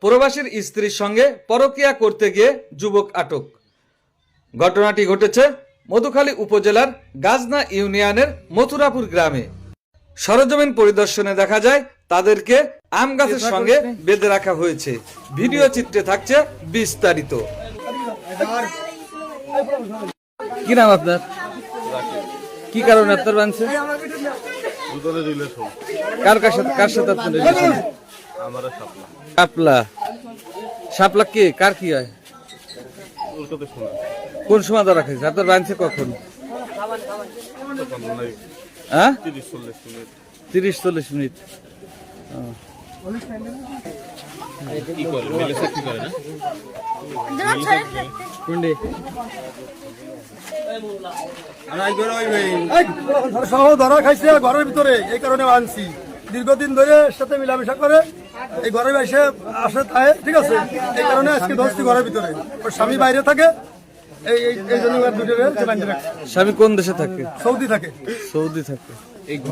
প্রবাসীর স্ত্রীর সঙ্গে পরকীয়া করতে গিয়ে যুবক আটক। ঘটনাটি ঘটেছে মধুখালী উপজেলার গাজনা ইউনিয়নের মথুরাপুর গ্রামে। সরেজমিন পরিদর্শনে দেখা যায় তাদেরকে আম গাছের সঙ্গে বেঁধে রাখা হয়েছে। ভিডিও চিত্রে থাকছে বিস্তারিত। কি নাম আপনার? কি কারণে আপনার বানছে? কার সাথে আপনার রিলেশন? শাপলা। শাপলা কে কার কি হয়? কোন সময় ধরা খাইছে? আপনার বানছে কখন? হ্যাঁ, 30-40 মিনিট। ধরা খাইছে ঘরের ভিতরে, এই কারণে আনছি। দীর্ঘদিন ধরে সাথে মিলামেশা করে এই ঘরে এসে আসে তাই, ঠিক আছে, এই কারণে আজকে ধরছি ঘরের ভিতরে। ওর স্বামী বাইরে থাকে, এই জন্য দুটো। স্বামী কোন দেশে থাকে? সৌদি থাকে। সৌদি থাকে।